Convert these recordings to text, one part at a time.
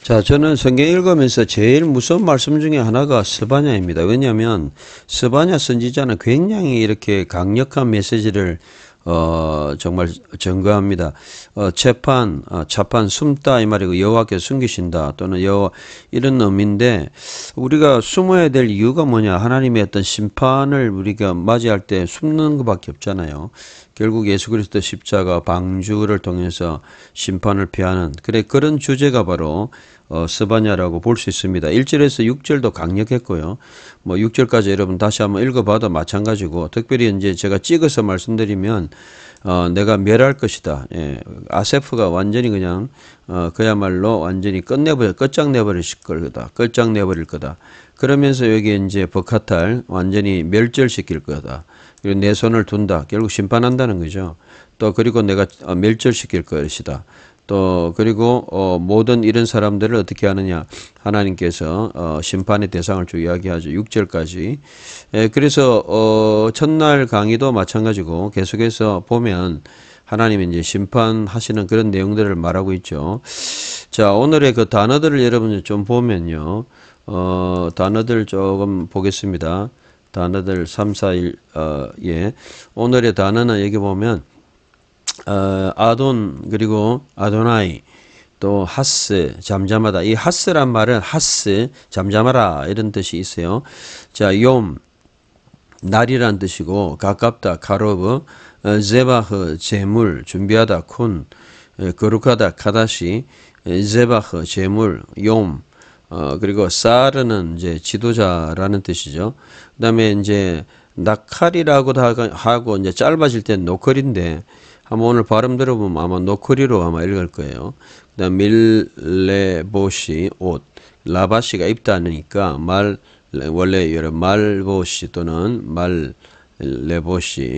자, 저는 성경 읽으면서 제일 무서운 말씀 중에 하나가 스바냐입니다. 왜냐하면 스바냐 선지자는 굉장히 이렇게 강력한 메시지를 정말 증거합니다. 차판 숨다 이 말이고 여호와께서 숨기신다 또는 여호와 이런 의미인데 우리가 숨어야 될 이유가 뭐냐? 하나님의 어떤 심판을 우리가 맞이할 때 숨는 것밖에 없잖아요. 결국 예수 그리스도 십자가 방주를 통해서 심판을 피하는 그런 주제가 바로 스바냐라고 볼 수 있습니다. 1절에서 6절도 강력했고요. 뭐 6절까지 여러분 다시 한번 읽어봐도 마찬가지고 특별히 이제 제가 찍어서 말씀드리면 내가 멸할 것이다. 예, 아세프가 완전히 그냥 그야말로 완전히 끝장내버릴 거다. 그러면서 여기 이제 버카탈 완전히 멸절시킬 거다. 그리고 내 손을 둔다. 결국 심판한다는 거죠. 또 그리고 내가 멸절시킬 것이다. 또 그리고 모든 이런 사람들을 어떻게 하느냐 하나님께서 심판의 대상을 쭉 이야기하죠. 6절까지. 그래서 첫날 강의도 마찬가지고 계속해서 보면 하나님이 이제 심판하시는 그런 내용들을 말하고 있죠. 자, 오늘의 그 단어들을 여러분 좀 보면요. 단어들 조금 보겠습니다. 단어들 3, 4, 1, 예. 오늘의 단어는 여기 보면 아돈 그리고 아도나이 또 하스 잠잠하다. 이 하스란 말은 하스 잠잠하라 이런 뜻이 있어요. 자, 욤 날이란 뜻이고 가깝다 카로브 제바흐 제물 준비하다 쿤 거룩하다 카다시 제바흐 제물 욤 그리고 사르는 이제 지도자라는 뜻이죠. 그다음에 이제 나칼이라고도 하고 이제 짧아질 땐 노컬인데 한번 오늘 발음 들어보면 아마 노크리로 아마 읽을 거예요. 그다음 밀레보시 옷 라바시가 입다니까 원래 여러 말보시 또는 말레보시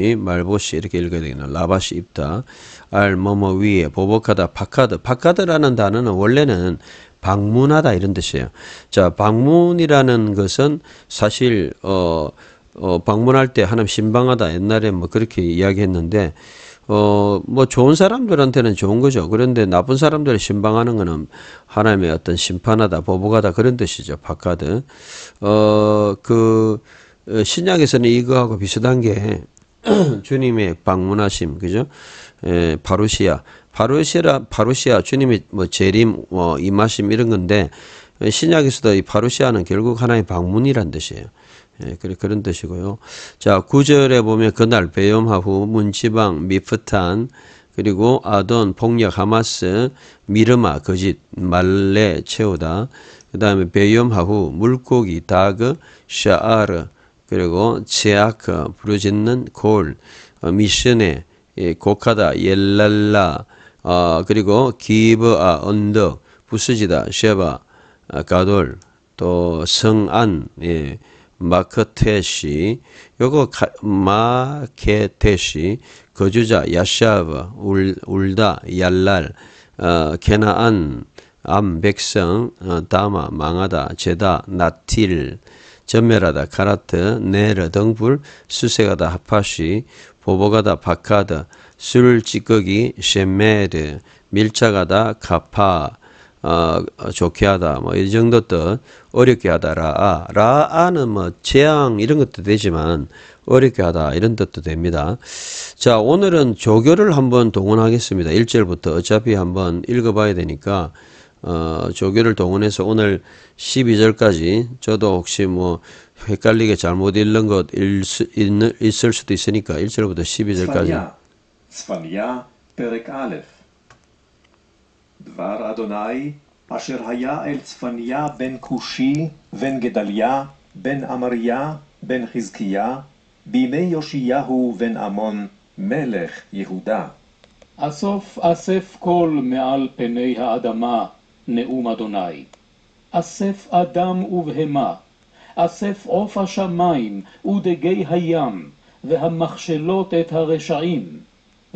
이렇게 읽어야 되겠네요. 라바시 입다 알 뭐뭐 위에 보복하다 파카드라는 단어는 원래는 방문하다 이런 뜻이에요. 자, 방문이라는 것은 사실 방문할 때 하나님 신방하다 옛날에 뭐 그렇게 이야기했는데 뭐 좋은 사람들한테는 좋은 거죠. 그런데 나쁜 사람들을 신방하는 거는 하나님의 어떤 심판하다, 보복하다 그런 뜻이죠. 바카드. 신약에서는 이거하고 비슷한 게 주님의 방문하심, 그죠? 파루시아 주님이 뭐 재림, 임하심 이런 건데 신약에서도 이 파루시아는 결국 하나의 방문이란 뜻이에요. 예, 그런 뜻이고요. 자, 9절에 보면 그날 베염하후 문지방 미프탄 그리고 아돈 폭력 하마스 미르마 거짓 말레 채우다. 그 다음에 베염하후 물고기 다그 샤아르 그리고 제아크 부르짖는 골 미션에 곡하다 옐랄라 그리고 기브아 언덕 부스지다 쉐바 가돌 또 성안 예. 마크테시 요거 마케테시 거주자 야샤브 울다 얄랄 게나안 암 백성 다마 망하다 제다 나틸 전멸하다 카라트 네르 등불 수색하다 하파시 보복하다 바카드 술 찌꺼기 셰메르 밀착하다 카파 좋게 하다, 뭐, 이 정도 뜻, 어렵게 하다, 라아는 뭐, 재앙, 이런 것도 되지만, 어렵게 하다, 이런 뜻도 됩니다. 자, 오늘은 조교를 한번 동원하겠습니다. 1절부터 어차피 한번 읽어봐야 되니까, 조교를 동원해서 오늘 12절까지, 저도 혹시 뭐, 헷갈리게 잘못 읽는 것 있을 수도 있으니까, 1절부터 12절까지. צפניה, פרק א' דבר אדוני אשר היה אל צפניה בן כושי בן גדליה בן אמריה בן חזקיה בימי יאשיהו בן עמון מלך יהודה. אסף קול מעל פני האדמה נאום אדוני. אסף אדם ובהמה, אסף עוף השמיים ודגי הים, והמכשלות את הרשעים.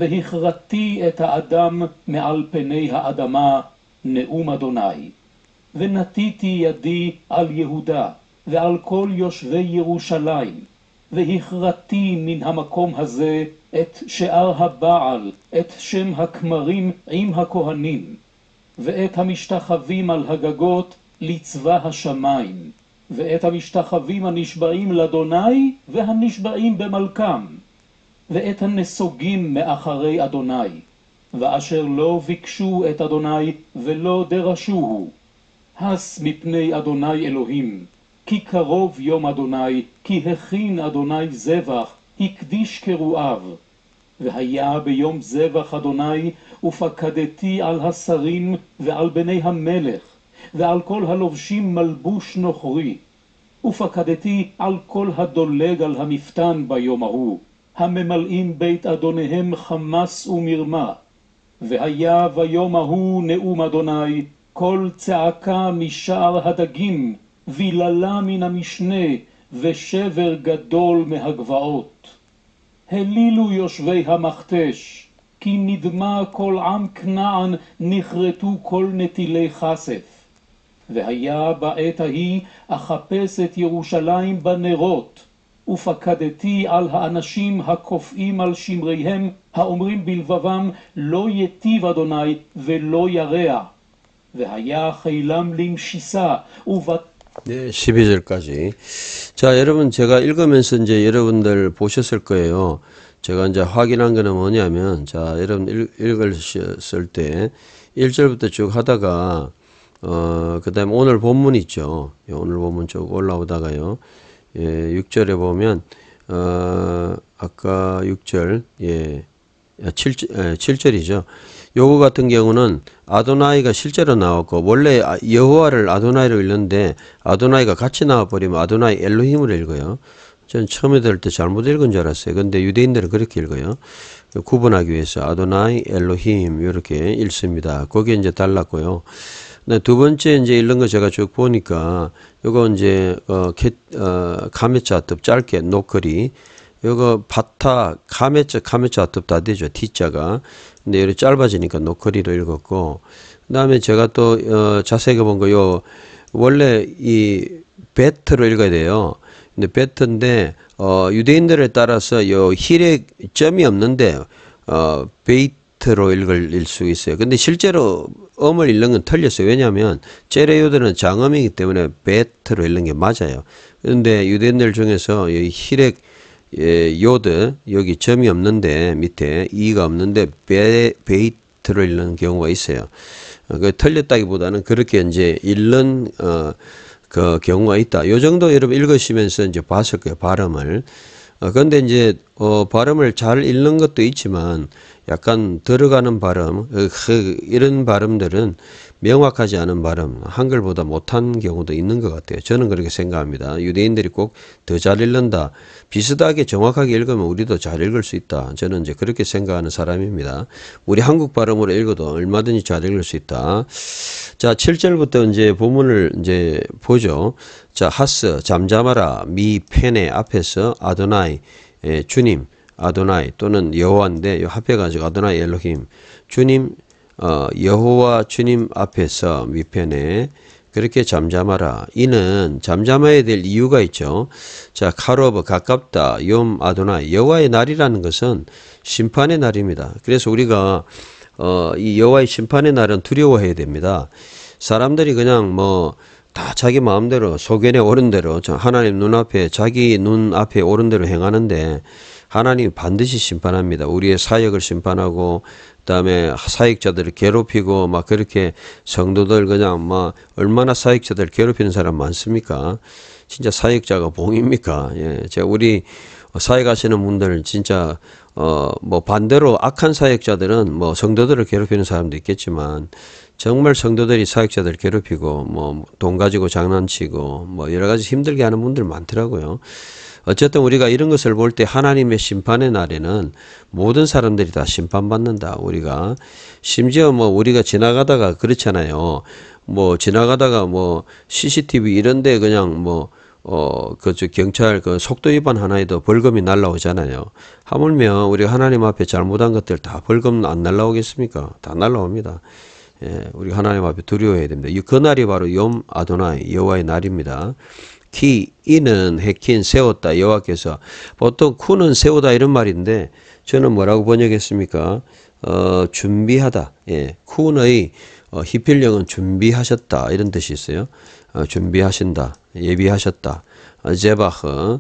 והכרתי את האדם מעל פני האדמה נאום אדוני. ונטיתי ידי על יהודה ועל כל יושבי ירושלים, והכרתי מן המקום הזה את שאר הבעל, את שם הכמרים עם הכהנים. ואת המשתחווים על הגגות לצבא השמיים, ואת המשתחווים הנשבעים לאדוני והנשבעים במלכם, ואת הנסוגים מאחרי אדוני, ואשר לא ביקשו את אדוני ולא דרשוהו. הס מפני אדוני אלוהים, כי קרוב יום אדוני, כי הכין אדוני זבח, הקדיש קרואיו. והיה ביום זבח אדוני, ופקדתי על השרים ועל בני המלך, ועל כל הלובשים מלבוש נוכרי, ופקדתי על כל הדולג על המפתן ביום ההוא, הממלאים בית אדוניהם חמס ומרמה. והיה ביום ההוא נאום אדוני, קול צעקה משער הדגים, ויללה מן המשנה, ושבר גדול מהגבעות. הלילו יושבי המכתש, כי נדמה כל עם כנען, נכרתו כל נטילי כסף. והיה בעת ההיא אחפש את ירושלים בנרות, ופקדתי על האנשים הקופאים על שמריהם, האומרים בלבבם, לא יטיב אדוני ולא ירע. והיה חילם למשיסה, 네, 12절까지. 자, 여러분, 제가 읽으면서 이제 여러분들 보셨을 거예요. 제가 이제 확인한 거는 뭐냐면, 자, 여러분 읽으셨을 때, 1절부터 쭉 하다가, 그 다음에 오늘 본문 있죠. 오늘 본문 쭉 올라오다가요. 예, 6절에 보면, 아까 6절, 예, 7절이죠. 요거 같은 경우는 아도나이가 실제로 나왔고, 원래 여호와를 아도나이로 읽는데 아도나이가 같이 나와버리면 아도나이 엘로힘을 읽어요. 저는 처음에 들을 때 잘못 읽은 줄 알았어요. 근데 유대인들은 그렇게 읽어요. 구분하기 위해서 아도나이 엘로힘 이렇게 읽습니다. 거기에 이제 달랐고요. 두 번째 이제 읽는 거 제가 쭉 보니까 요거 이제 가메차 뜻 짧게 노크리, 요거 바타 카메차 뜻 다 되죠. T자가. 근데 이렇게 짧아지니까 노크리로 읽었고, 그 다음에 제가 또 자세히 본 거 요 원래 이 베트로 읽어야 돼요. 근데 베트인데 유대인들에 따라서 요 힐에 점이 없는데 베이트로 읽을 수 있어요. 근데 실제로 음을 읽는 건 틀렸어요. 왜냐하면 제레요들은 장음이기 때문에 베트로 읽는 게 맞아요. 그런데 유대인들 중에서 이 힐에 요드 여기 점이 없는데 밑에 이가 없는데 베이트로 읽는 경우가 있어요. 그 틀렸다기보다는 그렇게 이제 읽는 그 경우가 있다. 요 정도 여러분 읽으시면서 이제 봤을 거예요, 발음을. 그런데 이제 발음을 잘 읽는 것도 있지만 약간 들어가는 발음, 이런 발음들은 명확하지 않은 발음, 한글보다 못한 경우도 있는 것 같아요. 저는 그렇게 생각합니다. 유대인들이 꼭 더 잘 읽는다. 비슷하게 정확하게 읽으면 우리도 잘 읽을 수 있다. 저는 이제 그렇게 생각하는 사람입니다. 우리 한국 발음으로 읽어도 얼마든지 잘 읽을 수 있다. 자, 7절부터 이제 본문을 이제 보죠. 자, 하스, 잠잠하라, 미 펜의 앞에서 아도나이, 주님, 아도나이 또는 여호와인데 합해가지고 아도나이 엘로힘, 주님, 여호와 주님 앞에서 미편에 그렇게 잠잠하라. 이는 잠잠해야 될 이유가 있죠. 자, 카로브 가깝다. 욤 아도나이. 여호와의 날이라는 것은 심판의 날입니다. 그래서 우리가 이 여호와의 심판의 날은 두려워해야 됩니다. 사람들이 그냥 뭐 다 자기 마음대로 소견에 오른 대로 하나님 눈앞에 자기 눈앞에 오른 대로 행하는데 하나님이 반드시 심판합니다. 우리의 사역을 심판하고 그다음에 사역자들을 괴롭히고 막 그렇게 성도들 그냥 막 얼마나 사역자들 괴롭히는 사람 많습니까? 진짜 사역자가 봉입니까? 예, 제가 우리 사역하시는 분들 진짜 뭐 반대로 악한 사역자들은 뭐 성도들을 괴롭히는 사람도 있겠지만 정말 성도들이 사역자들 괴롭히고 뭐 돈 가지고 장난치고 뭐 여러 가지 힘들게 하는 분들 많더라고요. 어쨌든 우리가 이런 것을 볼 때 하나님의 심판의 날에는 모든 사람들이 다 심판받는다. 우리가 심지어 뭐 우리가 지나가다가 그렇잖아요. 뭐 지나가다가 뭐 CCTV 이런데 그냥 뭐 경찰 그 속도 위반 하나에도 벌금이 날라오잖아요. 하물며 우리가 하나님 앞에 잘못한 것들 다 벌금 안 날라오겠습니까? 다 날라옵니다. 예, 우리 하나님 앞에 두려워해야 됩니다. 그 날이 바로 욤 아도나이 여호와의 날입니다. 키 이는 해킨 세웠다 여호와께서 보통 쿠는 세우다 이런 말인데 저는 뭐라고 번역했습니까? 준비하다. 예, 쿠의 히필령은 준비하셨다 이런 뜻이 있어요. 준비하신다, 예비하셨다. 제바흐,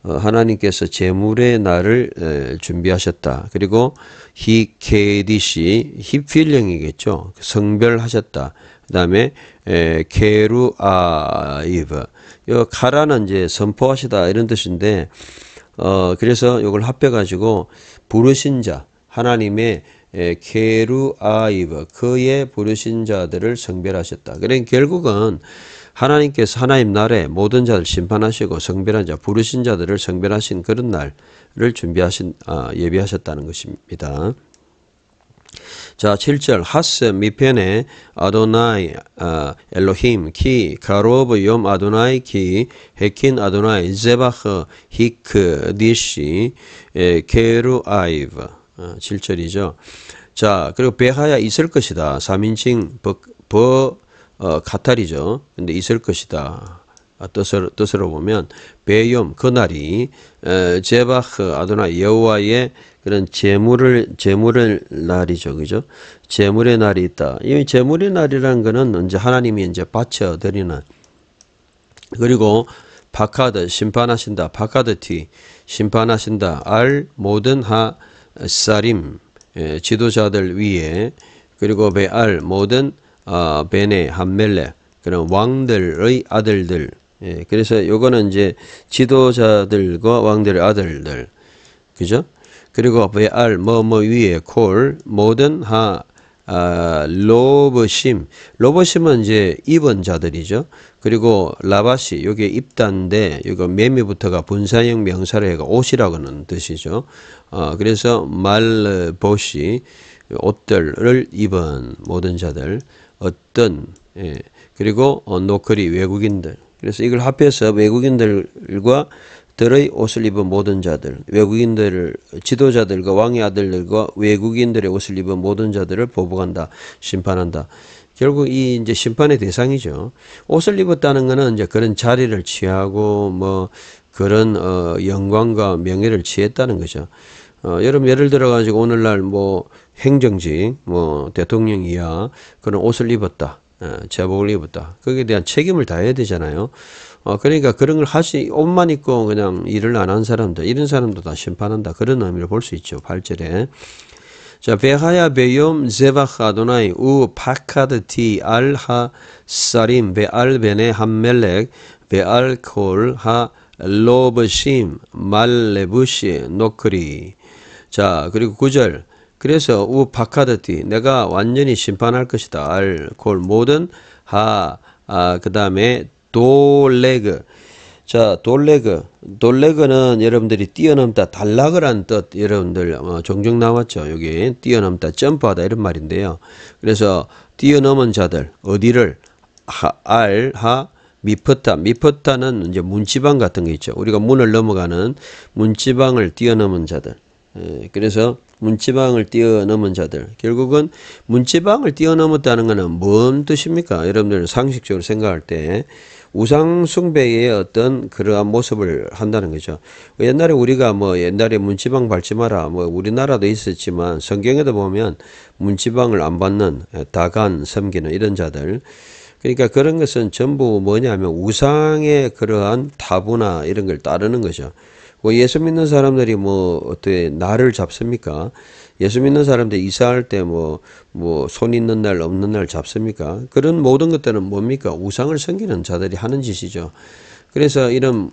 하나님께서 제물의 날을 준비하셨다. 그리고 히케디시, 히필령이겠죠. 성별하셨다. 그 다음에 케루아이브, 요 카라는 이제 선포하시다 이런 뜻인데, 그래서 이걸 합해가지고 부르신 자, 하나님의 케루아이브, 그의 부르신 자들을 성별하셨다. 그러니까 결국은 하나님께서 하나님 나라에 모든 자들 심판하시고 성별한 자, 부르신 자들을 성별하신 그런 날을 예비하셨다는 것입니다. 자, 7절 하스 미펜에 아도나이 엘로힘 키 가로브 욤 아도나이 키 헤킨 아도나이 제바흐 히크 디시 케루아이브 7절이죠. 자, 그리고 베하야 있을 것이다. 3인칭 카탈이죠. 근데 있을 것이다. 뜻으로 보면 베욤 그날이 제바흐 아도나 여호와의 그런 제물의 날이죠. 그죠? 제물의 날이 있다. 이 제물의 날이라는 거는 이제 하나님이 이제 바쳐 드리는, 그리고 바카드 심판하신다. 바카드티 심판하신다. 알 모든 사림 지도자들 위에, 그리고 베알 모든 베네 함멜레 그런 왕들의 아들들. 그래서 요거는 이제 지도자들과 왕들의 아들들, 그죠? 그리고 베알 뭐 위에 콜 모든 로버심은 이제 입은 자들이죠. 그리고 라바시 여기에 입단데 이거 매미부터가 분사형 명사로 해가 옷이라고는 뜻이죠. 그래서 말보시 옷들을 입은 모든 자들, 어떤, 그리고 노크리 외국인들. 그래서 이걸 합해서 외국인들과 들의 옷을 입은 모든 자들, 외국인들을, 지도자들과 왕의 아들들과 외국인들의 옷을 입은 모든 자들을 보복한다, 심판한다. 결국 이 이제 심판의 대상이죠. 옷을 입었다는 것은 이제 그런 자리를 취하고 뭐 그런 영광과 명예를 취했다는 거죠. 여러분 예를 들어 가지고 오늘날 뭐 행정직, 뭐 대통령 이하 그런 옷을 입었다, 제복을 입었다. 거기에 대한 책임을 다해야 되잖아요. 그러니까 그런 걸 옷만 입고 그냥 일을 안 한 사람들, 이런 사람도 다 심판한다. 그런 의미를 볼 수 있죠. 8절에. 자, 베하야 베욤 제바흐 아도나이 우 파카드 티 알하 사림 베알 베네 함멜렉 베알 콜하 로브심 말레부시 노크리. 자, 그리고 9절. 그래서 우 파카드티 내가 완전히 심판할 것이다. 알 콜 모든 그 다음에 돌레그. 자, 돌레그는 여러분들이 뛰어넘다, 단락을 한 뜻, 여러분들 종종 나왔죠. 여기 뛰어넘다, 점프하다 이런 말인데요. 그래서 뛰어넘은 자들, 어디를 미퍼타는 이제 문지방 같은 게 있죠. 우리가 문을 넘어가는 문지방을 뛰어넘은 자들. 그래서 문지방을 뛰어넘은 자들. 결국은 문지방을 뛰어넘었다는 것은 뭔 뜻입니까? 여러분들 상식적으로 생각할 때 우상 숭배의 어떤 그러한 모습을 한다는 거죠. 옛날에 우리가 뭐 옛날에 문지방 밟지 마라, 뭐 우리나라도 있었지만 성경에도 보면 문지방을 안 받는, 다간 섬기는 이런 자들. 그러니까 그런 것은 전부 뭐냐면 우상의 그러한 타부나 이런 걸 따르는 거죠. 예수 믿는 사람들이 뭐 어떻게 날을 잡습니까? 예수 믿는 사람들 이사할 때 뭐 손 있는 날 없는 날 잡습니까? 그런 모든 것들은 뭡니까? 우상을 섬기는 자들이 하는 짓이죠. 그래서 이런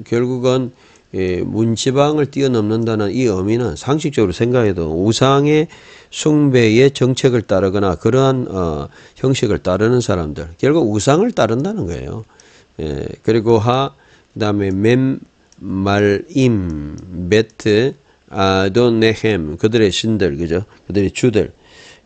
결국은 문지방을 뛰어넘는다는 이 의미는 상식적으로 생각해도 우상의 숭배의 정책을 따르거나 그러한 형식을 따르는 사람들, 결국 우상을 따른다는 거예요. 그리고 그다음에 말임, 베트, 아도네헴, 그들의 신들, 그죠? 그들의 주들.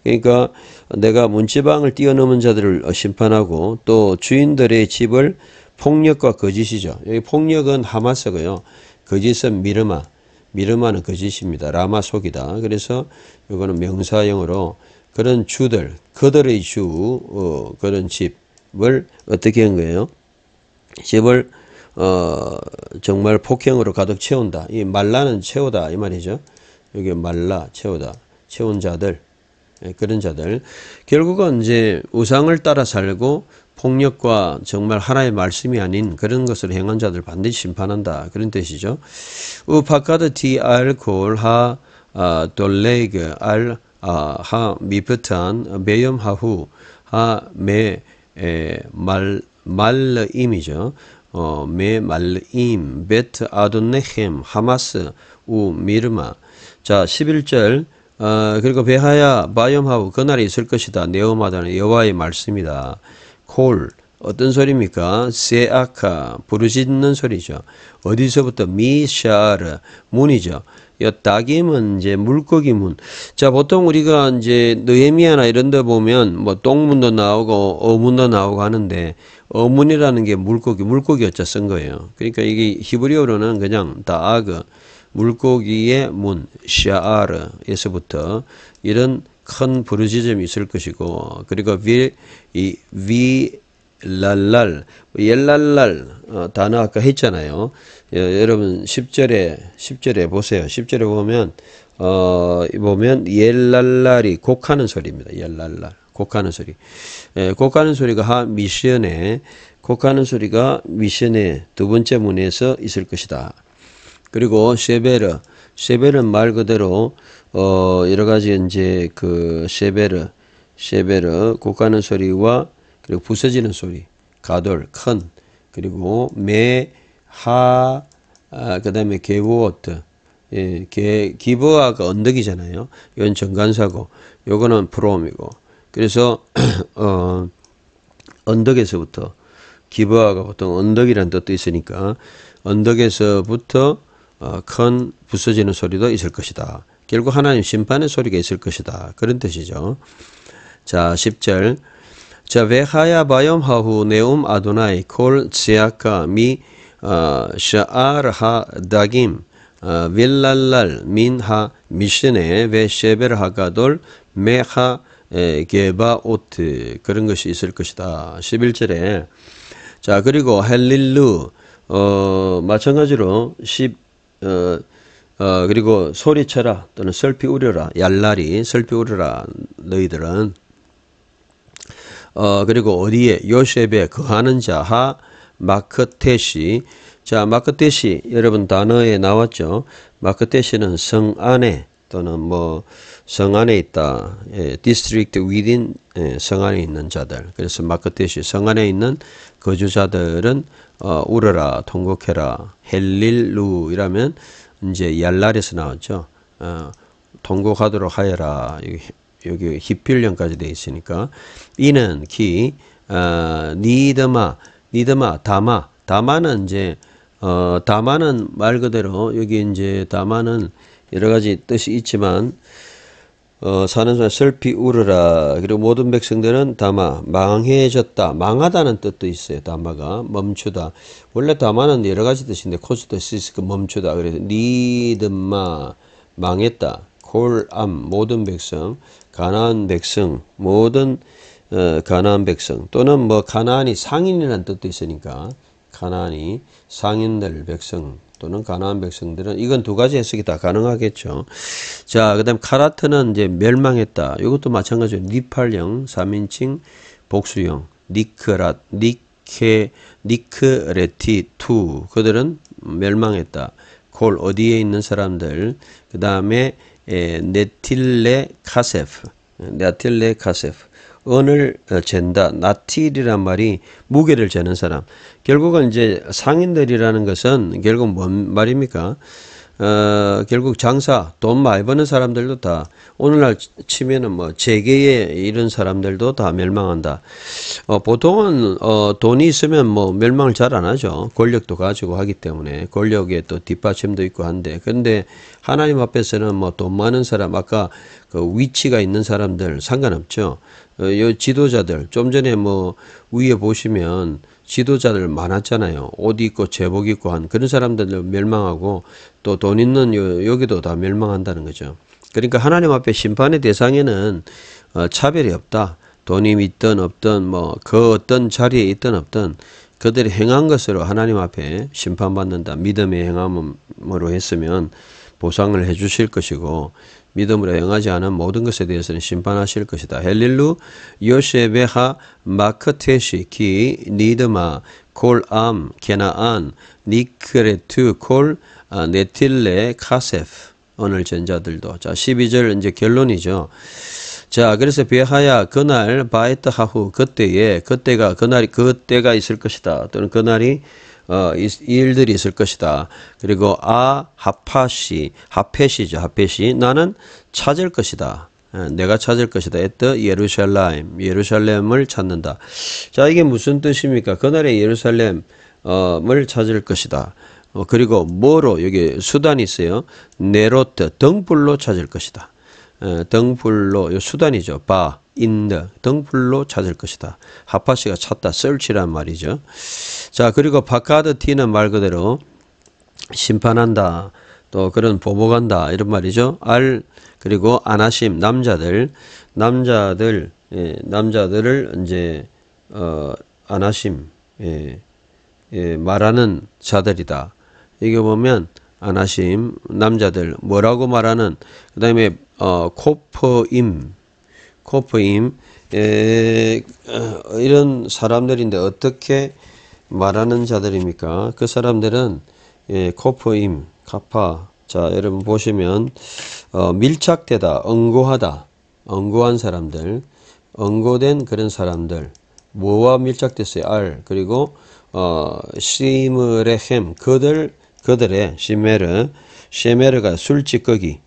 그러니까 내가 문지방을 뛰어넘은 자들을 심판하고 또 주인들의 집을 폭력과 거짓이죠. 여기 폭력은 하마스고요. 거짓은 미르마는 거짓입니다. 라마 속이다. 그래서 이거는 명사형으로 그런 주들, 그들의 그런 집을 어떻게 한 거예요? 집을 정말 폭행으로 가득 채운다. 이 말라는 채우다 이 말이죠. 여기 말라 채우다, 채운 자들. 그런 자들. 결국은 이제 우상을 따라 살고 폭력과 정말 하나의 말씀이 아닌 그런 것을 행한 자들 반드시 심판한다. 그런 뜻이죠. 우파카드 디알콜 하 돌레그 알 하 미프탄 베염하후 하메 말임이죠. 메 말임 베트 아돈네헴 하마스 우 미르마. 자 11절 그리고 베하야 바염하우 그날이 있을 것이다. 네오마다는 여호와의 말씀이다. 콜 어떤 소리입니까? 세아카 부르짖는 소리죠. 어디서부터 미샤르 문이죠. 이 다김은 이제 물고기 문. 자 보통 우리가 이제 느헤미야나 이런 데 보면 뭐 똥문도 나오고 어문도 나오고 하는데 어문이라는 게 물고기였자 쓴 거예요. 그러니까 이게 히브리어로는 그냥 다아그 물고기의 문 샤아르에서부터 이런 큰 부르짖음이 있을 것이고 그리고 랄랄 옐랄랄 단어 아까 했잖아요. 여러분 10절에 보세요. 10절에 보면 옐랄랄이 곡하는 소리입니다. 옐랄랄 곡하는 소리. 곡하는 소리가 곡하는 소리가 미션의 두 번째 문에서 있을 것이다. 그리고 쉐베르는 말 그대로 여러 가지 이제 그 쉐베르 곡하는 소리와 그리고 부서지는 소리, 가돌 큰 그리고 그다음에 게우어트 기브아가 언덕이잖아요. 이건 정관사고 요거는 프롬이고 그래서 언덕에서부터 기브아가 보통 언덕이라는 뜻도 있으니까 언덕에서부터 큰 부서지는 소리도 있을 것이다. 결국 하나님 심판의 소리가 있을 것이다. 그런 뜻이죠. 자 10절 자 베하야 바염하후 네움 아도나이 콜 tsi아카 미 샤아르하 다김 윌랄랄 민하 미시네 베 쉐베르하가돌 메하 게바오트 그런 것이 있을 것이다. 11절에 자 그리고 헬릴루 마찬가지로 그리고 소리쳐라 또는 슬피 우려라 얄라리 슬피 우려라 너희들은 그리고 어디에 요셉에 거하는 자하 마크테시 자 마크테시 여러분 단어에 나왔죠. 마크테시는 성 안에 또는 뭐 성 안에 있다. district within 성 안에 있는 자들. 그래서 마크테시 성 안에 있는 거주자들은 울어라 통곡해라 헬릴루 이라면 이제 얄랄에서 나왔죠. 통곡하도록 하여라. 여기 히필령까지 되어 있으니까 이는 니드마 다마는 이제 다마는 말 그대로 여기 이제 다마는 여러 가지 뜻이 있지만 사는 사람 슬피 울으라. 그리고 모든 백성들은 다마 망해졌다. 망하다는 뜻도 있어요. 다마가 멈추다. 원래 다마는 여러 가지 뜻인데 코스도 시스크 멈추다. 그래서 니드마 망했다. 콜암 모든 백성, 가나안 백성, 모든 가나안 백성 또는 뭐 가나안이 상인이라는 뜻도 있으니까 가나안이 상인들 백성 또는 가나안 백성들은 이건 두 가지 해석이 다 가능하겠죠. 자, 그다음 카라트는 이제 멸망했다. 이것도 마찬가지로 니팔령 3인칭 복수형 니크레티 투 그들은 멸망했다. 골 어디에 있는 사람들 그 다음에 네틸레 카세프 은을 잰다. 나틸이란 말이 무게를 재는 사람. 결국은 이제 상인들이라는 것은 결국 뭔 말입니까? 결국 장사, 돈 많이 버는 사람들도 다 오늘날 치면은 뭐 재계에 이런 사람들도 다 멸망한다. 보통은 돈이 있으면 뭐 멸망을 잘 안 하죠. 권력도 가지고 하기 때문에 권력에 또 뒷받침도 있고 한데 근데 하나님 앞에서는 뭐 돈 많은 사람 아까 그 위치가 있는 사람들 상관없죠. 요 지도자들 좀 전에 뭐 위에 보시면 지도자들 많았잖아요. 옷 입고 제복 입고 한 그런 사람들 멸망하고 또 돈 있는 여기도 다 멸망한다는 거죠. 그러니까 하나님 앞에 심판의 대상에는 차별이 없다. 돈이 있든 없든 뭐 그 어떤 자리에 있든 없든 그들이 행한 것으로 하나님 앞에 심판받는다. 믿음의 행함으로 했으면 보상을 해 주실 것이고 믿음으로 행하지 않은 모든 것에 대해서는 심판하실 것이다. 헬릴루 요셰베하 마크테시 키 니드마 콜암 게나안 니크레트 콜 네틸레 카세프 오늘 전자들도. 자, 12절 이제 결론이죠. 자, 그래서 베하야 그날 바에트 하후 그때가 있을 것이다. 또는 그날이 이 일들이 있을 것이다. 그리고 하페시죠. 나는 찾을 것이다. 내가 찾을 것이다. 에트 예루살렘을 찾는다. 자, 이게 무슨 뜻입니까? 그날의 예루살렘을 찾을 것이다. 그리고 뭐로 여기 수단이 있어요. 네로트 등불로 찾을 것이다. 등불로 수단이죠. 등불로 찾을 것이다. 하파시가 찾다, search란 말이죠. 자, 그리고 바카드티는 말 그대로 심판한다, 또 그런 보복한다 이런 말이죠. 그리고 아나심 남자들을 이제 아나심 말하는 자들이다. 이게 보면 아나심 남자들 뭐라고 말하는, 그다음에 코프임 이런 사람들인데 어떻게 말하는 자들입니까? 그 사람들은 코프임 카파. 자, 여러분 보시면 밀착되다, 언고한 사람들, 언고된 그런 사람들. 뭐와 밀착됐어요? 그리고 시므레헴 그들의 시메르가 술찌꺼기에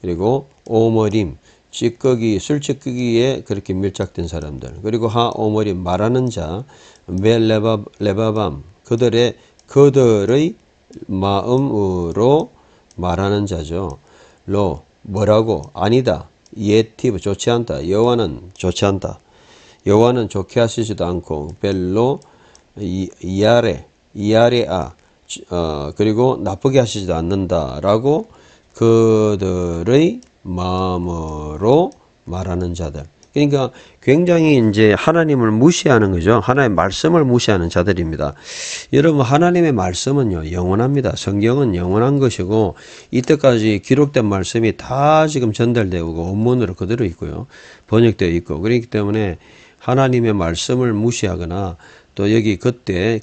그리고 오머림 술찌꺼기에 그렇게 밀착된 사람들, 그리고 오머림 말하는 자, 레바밤 그들의 마음으로 말하는 자죠. 뭐라고? 아니다. 예티브 좋지 않다. 여호와는 좋지 않다. 여호와는 좋게 하시지도 않고 벨로 이아레아 그리고 나쁘게 하시지도 않는다라고 그들의 마음으로 말하는 자들. 그러니까 굉장히 이제 하나님을 무시하는 거죠. 하나님의 말씀을 무시하는 자들입니다. 여러분, 하나님의 말씀은요, 영원합니다. 성경은 영원한 것이고, 이때까지 기록된 말씀이 다 지금 전달되고, 원문으로 그대로 있고요. 번역되어 있고, 그렇기 때문에 하나님의 말씀을 무시하거나, 또 여기 그때,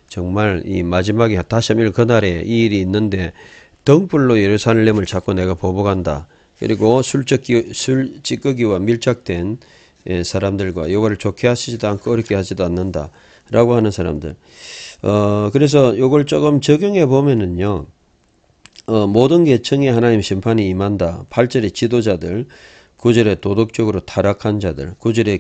정말 이 마지막에 다시 한번 그날에 이 일이 있는데, 등불로 예루살렘을 잡고 내가 보복한다. 그리고 술찌꺼기와 밀착된 사람들과 요거를 좋게 하시지도 않고 어렵게 하지도 않는다 라고 하는 사람들. 그래서 요걸 조금 적용해 보면은요, 모든 계층에 하나님 심판이 임한다. 8절의 지도자들, 9절에 도덕적으로 타락한 자들, 9절에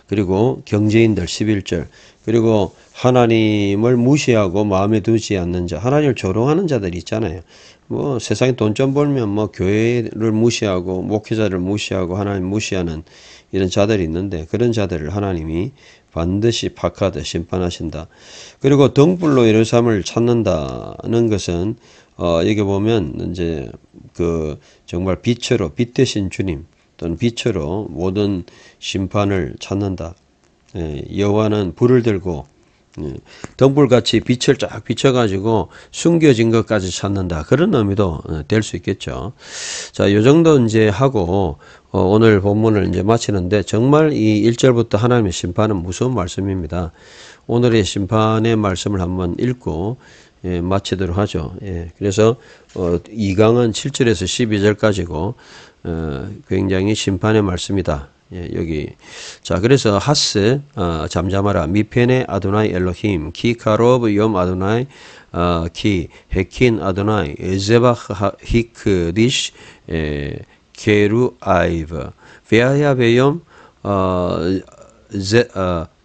그리고 경제인들 11절, 그리고 하나님을 무시하고 마음에 두지 않는 자, 하나님을 조롱하는 자들이 있잖아요. 뭐 세상에 돈 좀 벌면 뭐 교회를 무시하고 목회자를 무시하고 하나님 무시하는 이런 자들이 있는데, 그런 자들을 하나님이 반드시 파카드 심판하신다. 그리고 등불로 예루살렘을 찾는다는 것은 여기 보면 이제 정말 빛으로, 빛 대신 주님 또는 빛으로 모든 심판을 찾는다. 여호와는 불을 들고 등불같이 빛을 쫙 비춰가지고 숨겨진 것까지 찾는다. 그런 의미도 될 수 있겠죠. 자, 요 정도 이제 하고 오늘 본문을 이제 마치는데, 정말 이 1절부터 하나님의 심판은 무서운 말씀입니다. 오늘의 심판의 말씀을 한번 읽고 마치도록 하죠. 그래서 2강은 7절에서 12절까지고 굉장히 심판의 말씀이다. 여기. 자, 그래서 하스, 잠잠하라. 미펜의 아도나이 엘로힘, 키 카로브 염 아도나이, 키 헤킨 아도나이, 제바흐 히크디시, 게루 아이브, 베아야 베염,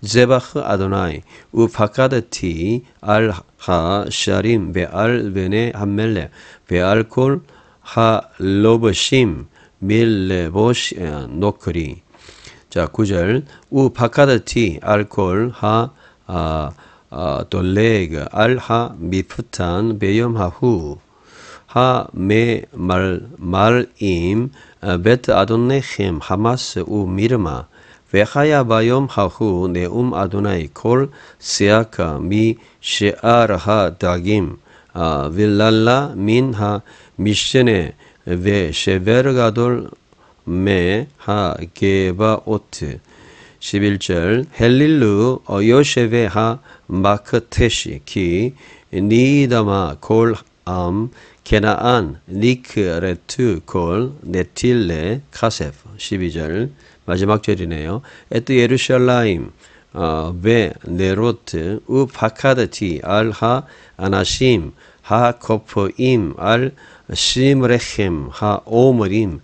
제바흐 아도나이, 우파카드티, 알하 샤림, 베알 베네 함멜레, 베알콜 하 로버심, 밀레보시 노크리. 자, 9절. 우 파카드티 알콜 돌레그 알하 미프탄 베염하후 하메 말임 베트 아돈네힘 하마스 우 미르마 베하야 바염 하후 네움 아도나이 콜 세아카 미 셰아르하 다김 빌랄라 민하 미션에 베 셰베르가돌 메하 게바오트 11절 헬릴루 요셰베 하 마크테시 키 니다마 골암 게나안 니크레트 골 네틸레 카세프 12절 마지막 절이네요. 에트 예루샬라임 베 네로트 우 파카드티 알하 아나심 하 코프임 알 시므레헴 하 오므림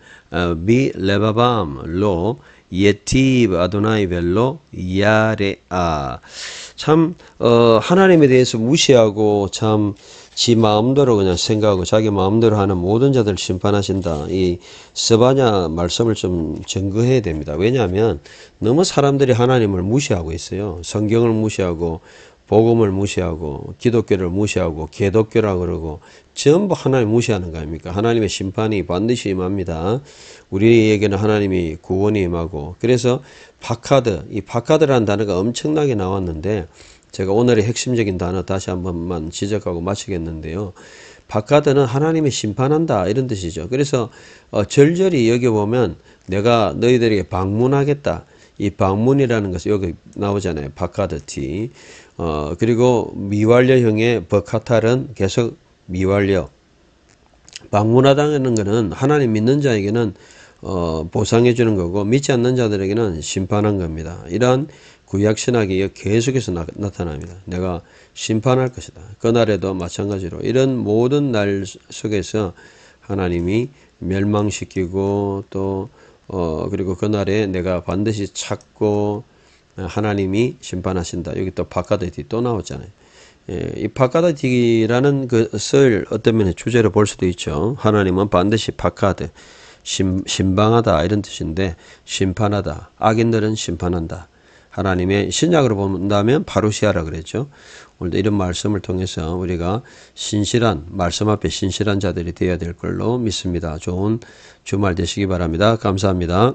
비 레바밤 로 예티브 아도나이 벨로 야레아. 참 하나님에 대해서 무시하고 참 지 마음대로 그냥 생각하고 자기 마음대로 하는 모든 자들 심판하신다. 이 스바냐 말씀을 좀 증거해야 됩니다. 왜냐하면 너무 사람들이 하나님을 무시하고 있어요. 성경을 무시하고 복음을 무시하고 기독교를 무시하고 개독교라 그러고 전부 하나님 무시하는 거 아닙니까? 하나님의 심판이 반드시 임합니다. 우리에게는 하나님이 구원이 임하고 그래서 이 파카드라는 단어가 엄청나게 나왔는데 제가 오늘의 핵심적인 단어 다시 한 번만 지적하고 마치겠는데요. 파카드는 하나님이 심판한다 이런 뜻이죠. 그래서 절절히 여기 보면 내가 너희들에게 방문하겠다. 이 방문이라는 것이 여기 나오잖아요. 바카드티. 그리고 미완료형의 버카탈은 계속 미완료. 방문하다는 것은 하나님 믿는 자에게는 보상해 주는 거고 믿지 않는 자들에게는 심판한 겁니다. 이러한 구약 신학이 계속해서 나타납니다. 내가 심판할 것이다. 그날에도 마찬가지로 이런 모든 날 속에서 하나님이 멸망시키고 또 그리고 그날에 내가 반드시 찾고 하나님이 심판하신다. 여기 또 바카드티 또 나왔잖아요. 이 바카드티라는 것을 어떤 면에 주제로 볼 수도 있죠. 하나님은 반드시 바카드, 신방하다 이런 뜻인데 심판하다. 악인들은 심판한다. 하나님의 신약으로 본다면 파루시아라 그랬죠. 오늘도 이런 말씀을 통해서 우리가 신실한 말씀 앞에 신실한 자들이 되어야 될 걸로 믿습니다. 좋은 주말 되시기 바랍니다. 감사합니다.